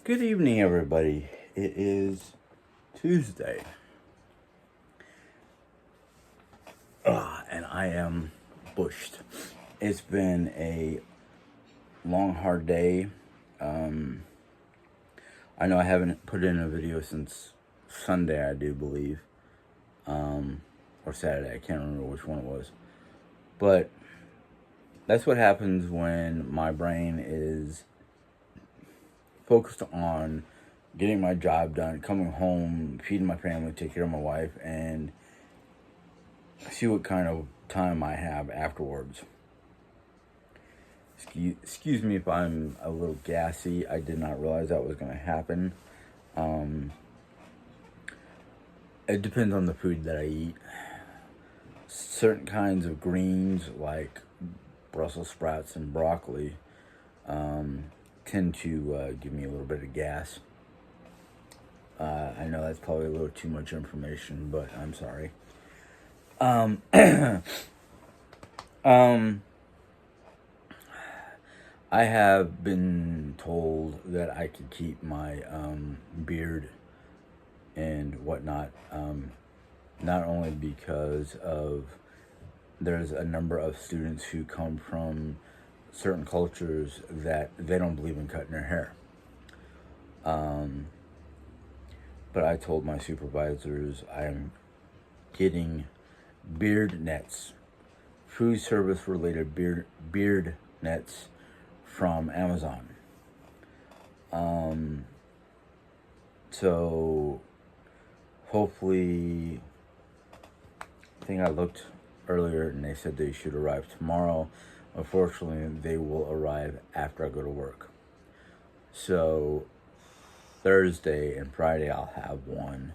Good evening, everybody. It is Tuesday, and I am bushed. It's been a long, hard day. I know I haven't put in a video since Sunday, I do believe, or Saturday. I can't remember which one it was. But that's what happens when my brain is focused on getting my job done, coming home, feeding my family, take care of my wife, and see what kind of time I have afterwards. Excuse me if I'm a little gassy. I did not realize that was going to happen. It depends on the food that I eat. Certain kinds of greens, like Brussels sprouts and broccoli, tend to give me a little bit of gas. I know that's probably a little too much information, but I'm sorry. I have been told that I could keep my beard and whatnot, not only because of there's a number of students who come from certain cultures that they don't believe in cutting their hair. But I told my supervisors I'm getting beard nets, food service related beard nets from Amazon. So hopefully, I think I looked earlier and they said they should arrive tomorrow. Unfortunately, they will arrive after I go to work. So Thursday and Friday I'll have one.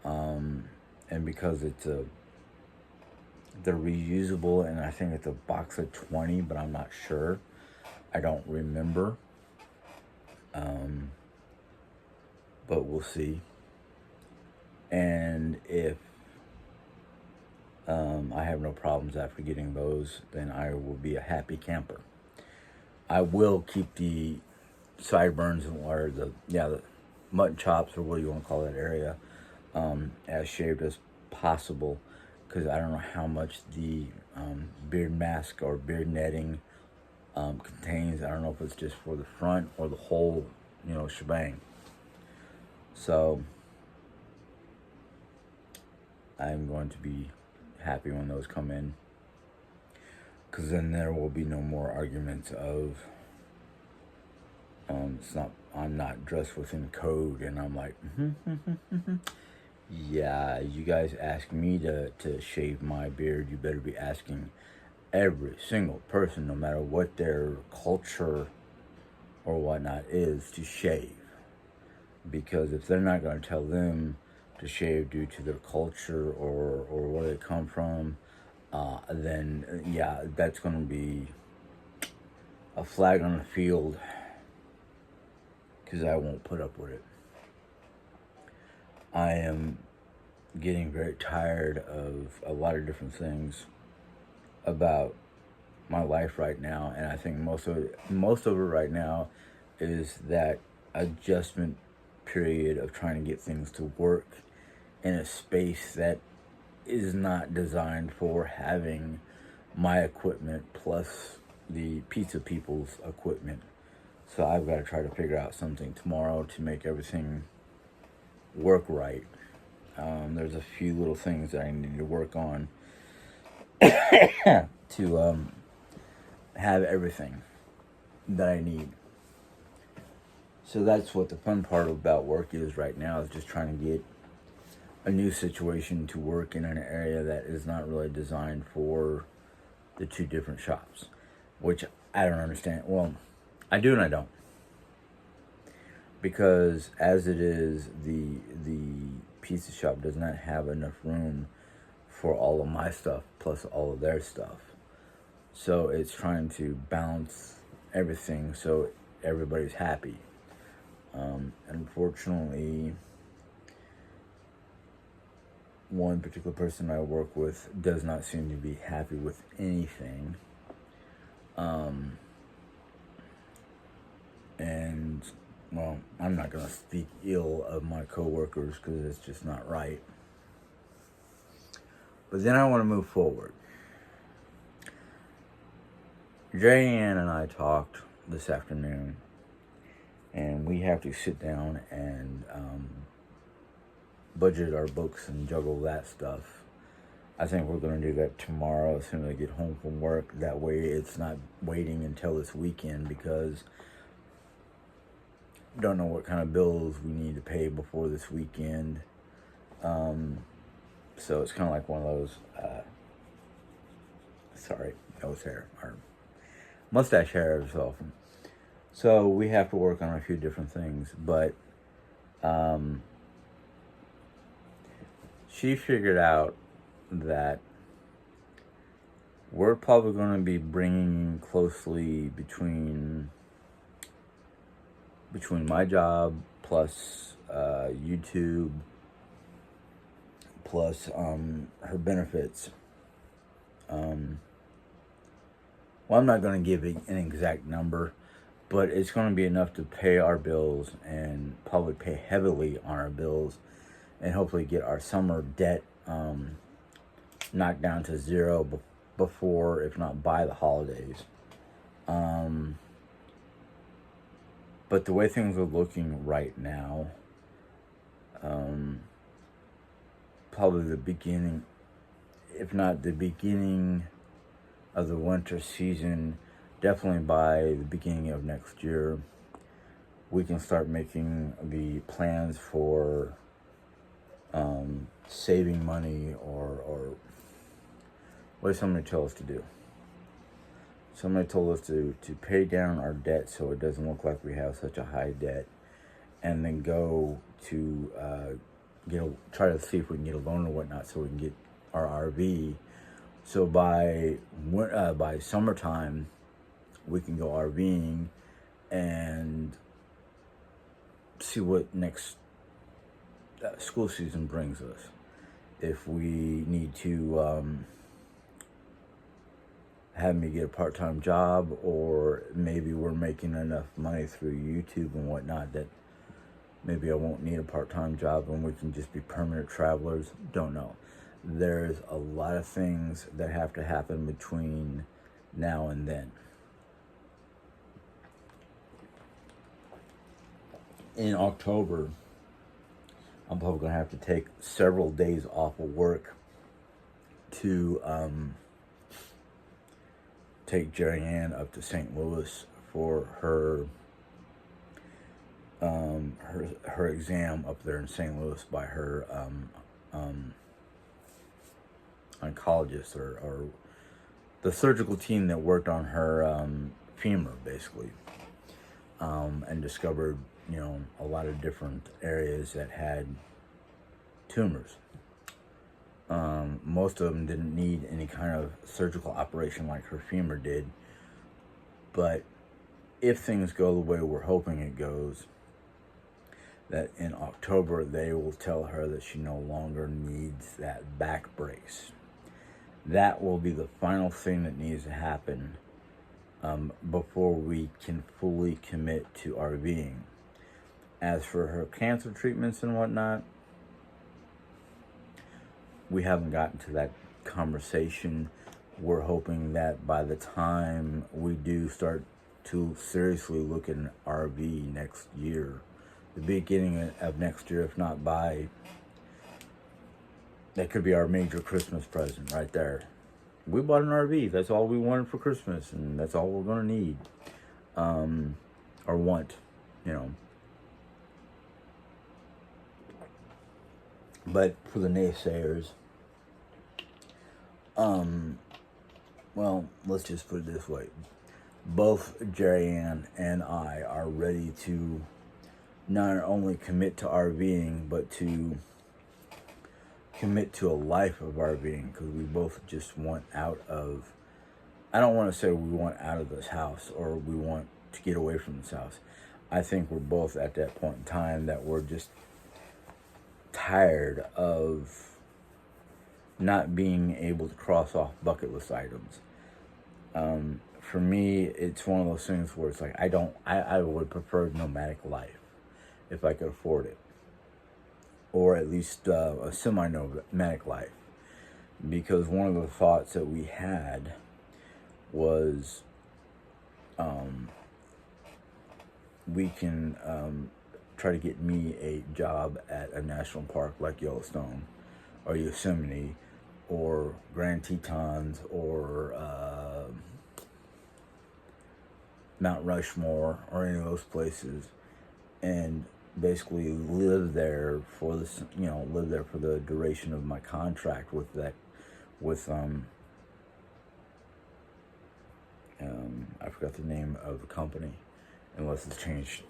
And because they're reusable, and I think it's a box of 20, but I'm not sure. I don't remember. But we'll see. And if I have no problems after getting those, then I will be a happy camper. I will keep the sideburns or the mutton chops, or what do you want to call that area, as shaved as possible, because I don't know how much the beard mask or beard netting contains. I don't know if it's just for the front or the whole, shebang. So I'm going to be happy when those come in, because then there will be no more arguments of I'm not dressed within code, and I'm like, yeah, you guys ask me to shave my beard, you better be asking every single person, no matter what their culture or whatnot is, to shave. Because if they're not going to tell them to shave due to their culture or where they come from, then yeah, that's going to be a flag on the field, because I won't put up with it. I am getting very tired of a lot of different things about my life right now, and I think most of it right now is that adjustment period of trying to get things to work in a space that is not designed for having my equipment plus the pizza people's equipment. So I've got to try to figure out something tomorrow to make everything work right. There's a few little things that I need to work on to have everything that I need. So that's what the fun part about work is right now, is just trying to get a new situation to work in an area that is not really designed for the two different shops, which I don't understand. Well, I do and I don't. Because as it is, the pizza shop does not have enough room for all of my stuff plus all of their stuff. So it's trying to balance everything so everybody's happy. Unfortunately, one particular person I work with does not seem to be happy with anything. And well, I'm not going to speak ill of my coworkers because it's just not right. But then I want to move forward. Ann and I talked this afternoon, and we have to sit down and budget our books and juggle that stuff. I think we're going to do that tomorrow as soon as I get home from work. That way it's not waiting until this weekend, because we don't know what kind of bills we need to pay before this weekend. So it's kind of like one of those, nose hair, or mustache hair is often. So we have to work on a few different things, but she figured out that we're probably going to be bringing closely between my job plus YouTube plus her benefits. Well, I'm not going to give an exact number, but it's going to be enough to pay our bills and probably pay heavily on our bills, and hopefully get our summer debt knocked down to zero before, if not by, the holidays. But the way things are looking right now, probably the beginning, if not the beginning of the winter season, definitely by the beginning of next year, we can start making the plans for saving money, or what did somebody tell us to do? Somebody told us to pay down our debt so it doesn't look like we have such a high debt, and then go to try to see if we can get a loan or whatnot so we can get our RV. So by summertime, we can go RVing and see what next school season brings us. If we need to have me get a part-time job, or maybe we're making enough money through YouTube and whatnot that maybe I won't need a part-time job and we can just be permanent travelers. Don't know. There's a lot of things that have to happen between now and then. In October, I'm probably going to have to take several days off of work to take Ann up to St. Louis for her exam up there in St. Louis by her oncologist, or the surgical team that worked on her femur, basically, and discovered a lot of different areas that had tumors. Most of them didn't need any kind of surgical operation like her femur did, but if things go the way we're hoping it goes, that in October they will tell her that she no longer needs that back brace. That will be the final thing that needs to happen before we can fully commit to RVing. As for her cancer treatments and whatnot, we haven't gotten to that conversation. We're hoping that by the time we do start to seriously look at an RV next year, the beginning of next year, if not by, that could be our major Christmas present right there. We bought an RV. That's all we wanted for Christmas, and that's all we're going to need, or want, But for the naysayers, well, let's just put it this way. Both Ann and I are ready to not only commit to RVing, but to commit to a life of RVing, because we both just want out of, I don't want to say we want out of this house or we want to get away from this house. I think we're both at that point in time that we're just tired of not being able to cross off bucket list items. For me, it's one of those things where it's like, I would prefer nomadic life. if I could afford it, or at least a semi-nomadic life. Because one of the thoughts that we had was we can try to get me a job at a national park like Yellowstone or Yosemite or Grand Tetons or Mount Rushmore or any of those places, and basically live there for this, live there for the duration of my contract with I forgot the name of the company, unless it's changed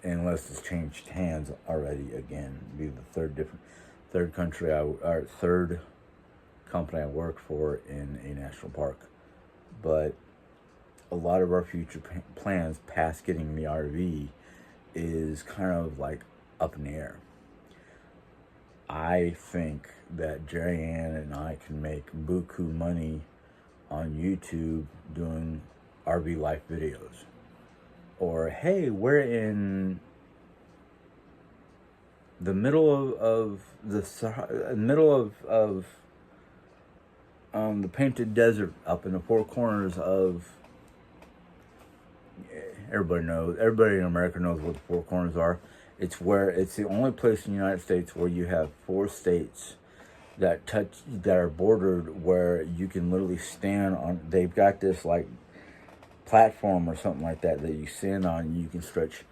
hands already again. It'd be the third company I work for in a national park. But a lot of our future plans past getting the RV is kind of like up in the air. I think that Jerry Ann and I can make buku money on YouTube doing RV life videos. Or, hey, we're in the middle of the painted desert up in the four corners of, everybody in America knows what the four corners are. It's the only place in the United States where you have 4 states that are bordered, where you can literally stand on. They've got this like platform or something like that you stand on, and you can stretch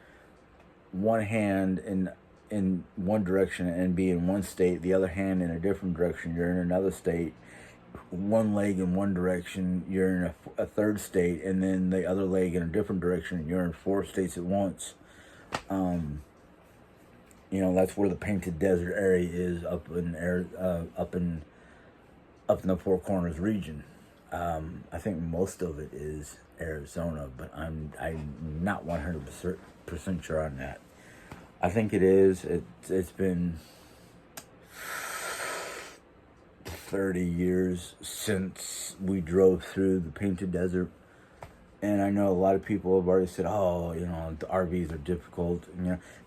one hand in one direction and be in one state, the other hand in a different direction, you're in another state, one leg in one direction, you're in a third state, and then the other leg in a different direction, you're in 4 states at once. That's where the painted desert area is, up in the Four Corners region. I think most of it is Arizona, but I'm not 100% sure on that. I think it is. It's been 30 years since we drove through the painted desert, and I know a lot of people have already said, "Oh, the RVs are difficult."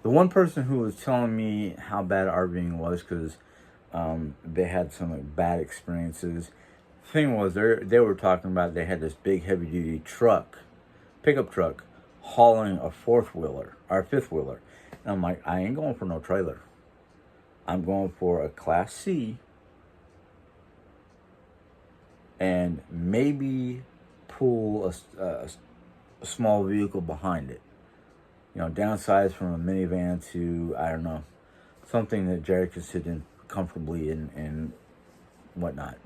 The one person who was telling me how bad RVing was because they had some bad experiences. The thing was, they were talking about they had this big heavy duty pickup truck, hauling a 4-wheeler or 5th-wheeler. And I'm like, I ain't going for no trailer. I'm going for a Class C and maybe pull a small vehicle behind it. Downsize from a minivan to, I don't know, something that Jerry could sit in comfortably and whatnot.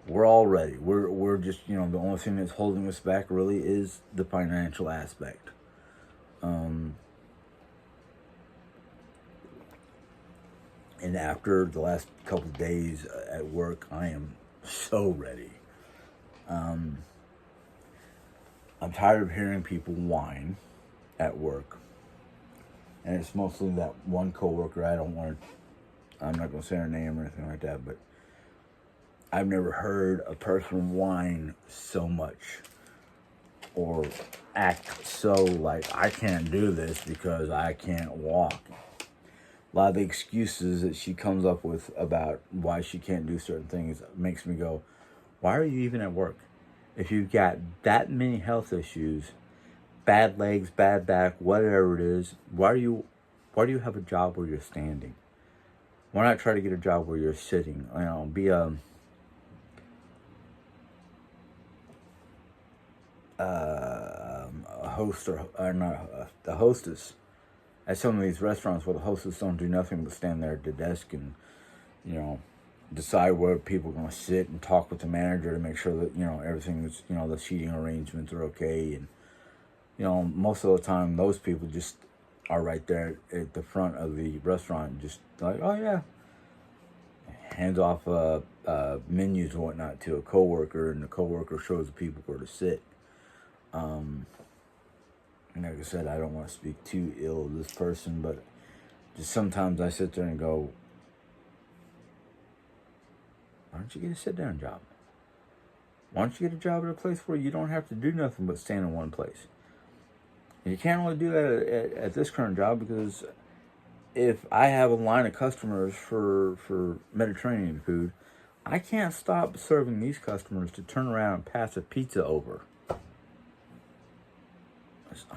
We're all ready. We're just, the only thing that's holding us back really is the financial aspect. And after the last couple of days at work, I am so ready. I'm tired of hearing people whine at work. And it's mostly that one coworker. I'm not going to say her name or anything like that, but I've never heard a person whine so much or act so like, I can't do this because I can't walk. A lot of the excuses that she comes up with about why she can't do certain things makes me go, why are you even at work? If you've got that many health issues, bad legs, bad back, whatever it is, why do you have a job where you're standing? Why not try to get a job where you're sitting? Be a host or not a hostess at some of these restaurants where the hostess don't do nothing but stand there at the desk and decide where people are going to sit and talk with the manager to make sure that everything is the seating arrangements are okay, and most of the time those people just are right there at the front of the restaurant, just like, oh yeah, hands off menus and whatnot to a coworker, and the coworker shows the people where to sit. Like I said, I don't want to speak too ill of this person, but just sometimes I sit there and go, why don't you get a sit-down job? Why don't you get a job at a place where you don't have to do nothing but stand in one place? You can't only do that at this current job, because if I have a line of customers for Mediterranean food, I can't stop serving these customers to turn around and pass a pizza over.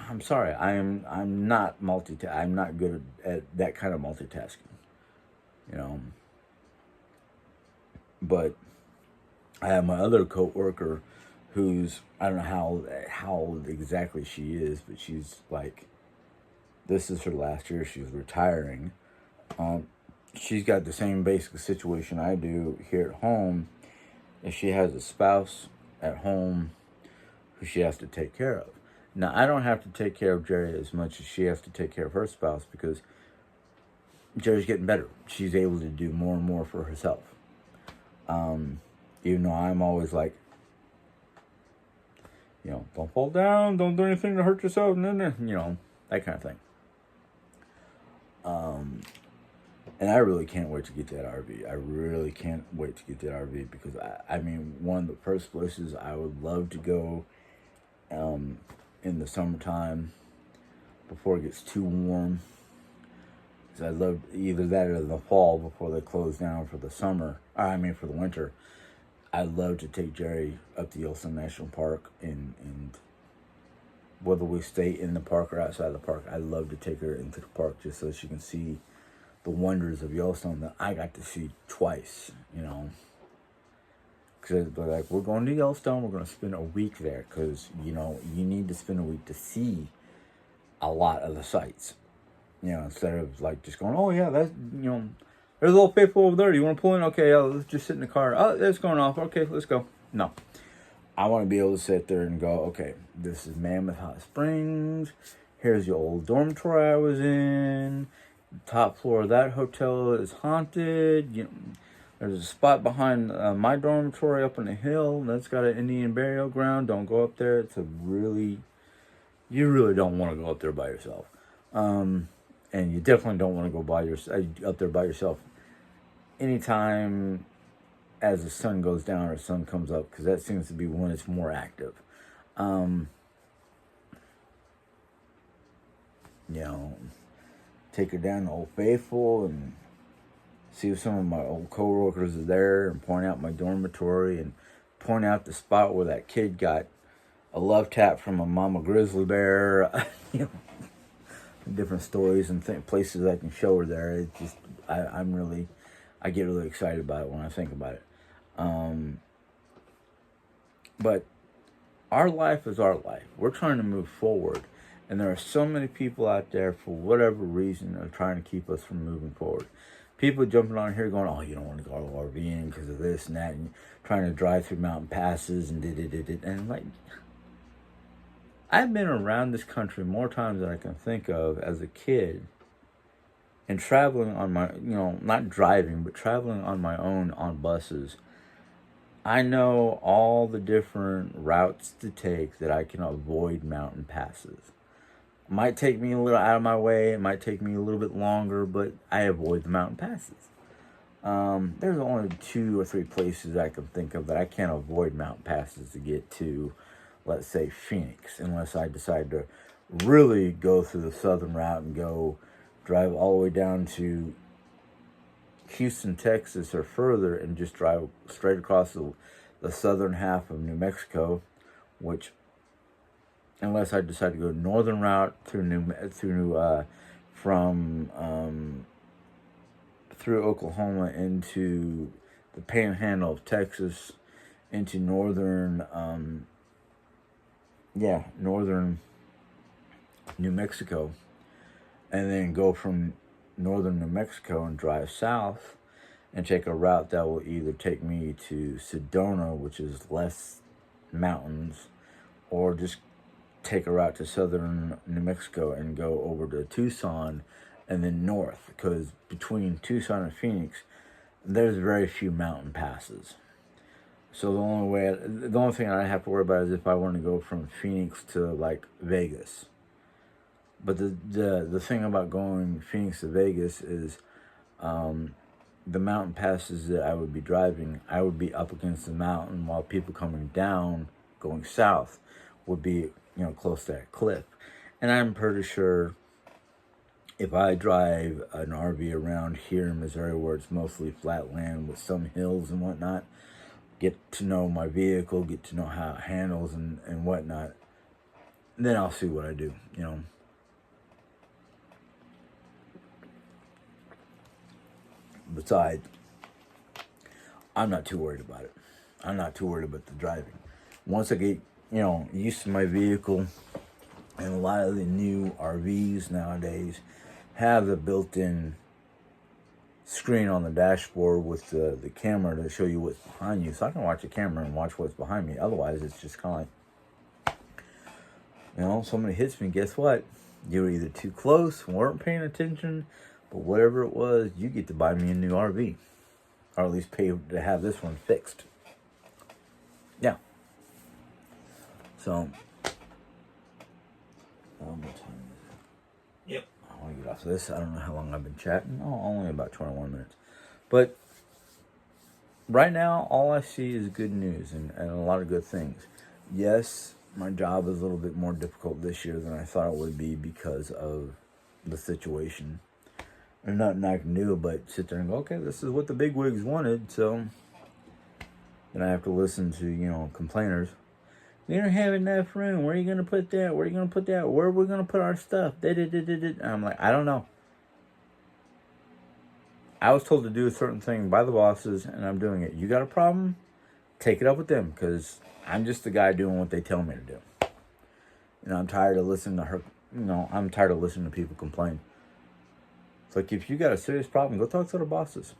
I'm sorry, I'm not I'm not good at that kind of multitasking, you know. But I have my other coworker, who's, I don't know how old exactly she is, but she's like, this is her last year. She's retiring. Um, she's got the same basic situation I do here at home. And she has a spouse at home who she has to take care of. Now, I don't have to take care of Jerry as much as she has to take care of her spouse, because Jerry's getting better. She's able to do more and more for herself. Even though I'm always like, don't fall down, don't do anything to hurt yourself, that kind of thing. And I really can't wait to get that RV. I really can't wait to get that RV, because I mean, one of the first places I would love to go in the summertime before it gets too warm, is I love either that or the fall before they close down for the summer. For the winter. I'd love to take Jerry up to Yellowstone National Park, and whether we stay in the park or outside the park, I'd love to take her into the park just so she can see the wonders of Yellowstone that I got to see twice, Because they're like, we're going to Yellowstone, we're going to spend a week there, because, you need to spend a week to see a lot of the sites. Instead of like just going, oh yeah, that's, there's a little faithful over there. You want to pull in? Okay, let's just sit in the car. Oh, it's going off. Okay, let's go. No. I want to be able to sit there and go, okay, this is Mammoth Hot Springs. Here's the old dormitory I was in. The top floor of that hotel is haunted. There's a spot behind my dormitory up on the hill that's got an Indian burial ground. Don't go up there. You really don't want to go up there by yourself. And you definitely don't want to go up there by yourself anytime as the sun goes down or sun comes up, because that seems to be when it's more active. Take her down to Old Faithful and see if some of my old coworkers are there, and point out my dormitory, and point out the spot where that kid got a love tap from a mama grizzly bear. Different stories and places I can show her there. It's just, I get really excited about it when I think about it. But our life is our life. We're trying to move forward, and there are so many people out there, for whatever reason, are trying to keep us from moving forward. People jumping on here going, oh, you don't want to go RVing because of this and that, and trying to drive through mountain passes and and like, I've been around this country more times than I can think of as a kid, and traveling on my, not driving, but traveling on my own on buses. I know all the different routes to take that I can avoid mountain passes. It might take me a little out of my way, it might take me a little bit longer, but I avoid the mountain passes. There's only 2 or 3 places I can think of that I can't avoid mountain passes to get to, let's say, Phoenix, unless I decide to really go through the southern route and go drive all the way down to Houston, Texas, or further, and just drive straight across the southern half of New Mexico, which, unless I decide to go northern route through Oklahoma into the Panhandle of Texas, into northern New Mexico, and then go from northern New Mexico and drive south and take a route that will either take me to Sedona, which is less mountains, or just take a route to southern New Mexico and go over to Tucson and then north, because between Tucson and Phoenix, there's very few mountain passes. So the only thing I have to worry about is if I want to go from Phoenix to like Vegas. But the thing about going Phoenix to Vegas is the mountain passes that I would be driving, I would be up against the mountain, while people coming down, going south, would be, close to that cliff. And I'm pretty sure if I drive an RV around here in Missouri where it's mostly flat land with some hills and whatnot, get to know my vehicle, get to know how it handles and whatnot, then I'll see what I do, you know. Besides, I'm not too worried about it. I'm not too worried about the driving. Once I get, you know, used to my vehicle, and a lot of the new RVs nowadays have the built-in screen on the dashboard with the camera to show you what's behind you. So I can watch the camera and watch what's behind me. Otherwise, it's just kind of like, you know, somebody hits me, guess what? You were either too close, weren't paying attention, but whatever it was, you get to buy me a new RV. Or at least pay to have this one fixed. Yeah. So, what time is it? Yep. I want to get off of this. I don't know how long I've been chatting. Oh, only about 21 minutes. But right now, all I see is good news and a lot of good things. Yes, my job is a little bit more difficult this year than I thought it would be because of the situation. There's nothing I can do but sit there and go, okay, this is what the bigwigs wanted, so then I have to listen to, you know, complainers. We don't have enough room. Where are you going to put that? Where are you going to put that? Where are we going to put our stuff? And I'm like, I don't know. I was told to do a certain thing by the bosses, and I'm doing it. You got a problem? Take it up with them, because I'm just the guy doing what they tell me to do. You know, I'm tired of listening to her. You know, I'm tired of listening to people complain. It's like, if you got a serious problem, go talk to the bosses.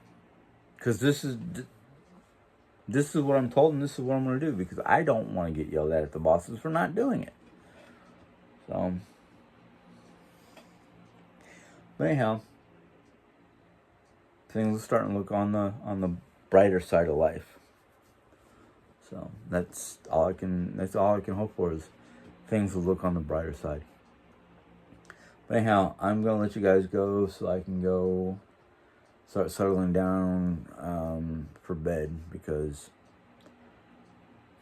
Because this is what I'm told, and this is what I'm going to do. Because I don't want to get yelled at the bosses for not doing it. So, but anyhow, things are starting to look on the brighter side of life. So that's all I can hope for, is things will look on the brighter side. But anyhow, I'm going to let you guys go so I can go start settling down for bed, because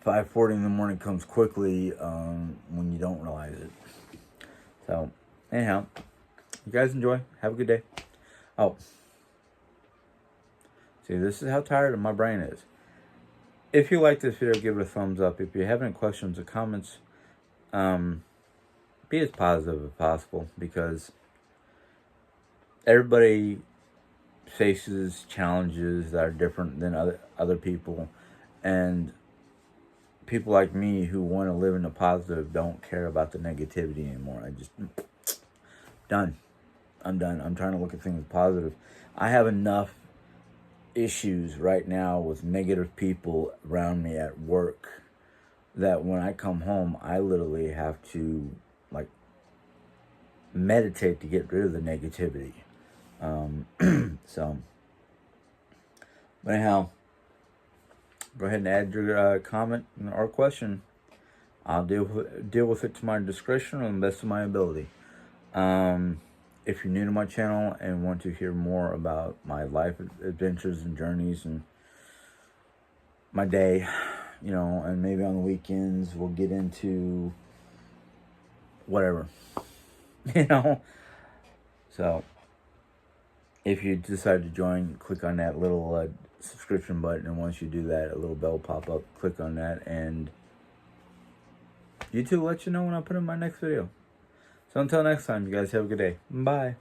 5:40 in the morning comes quickly when you don't realize it. So, anyhow, you guys enjoy. Have a good day. Oh, see, this is how tired my brain is. If you like this video, give it a thumbs up. If you have any questions or comments, be as positive as possible, because everybody faces challenges that are different than other people, and people like me who want to live in the positive don't care about the negativity anymore. I'm done. I'm trying to look at things positive. I have enough issues right now with negative people around me at work that when I come home, I literally have to meditate to get rid of the negativity. So, but anyhow, go ahead and add your comment or question. I'll deal with it to my discretion on the best of my ability. If you're new to my channel and want to hear more about my life adventures and journeys and my day, you know, and maybe on the weekends we'll get into whatever, you know. So, if you decide to join, click on that little subscription button, and once you do that, a little bell pop up. Click on that, and YouTube will let you know when I put in my next video. So until next time, you guys have a good day. Bye.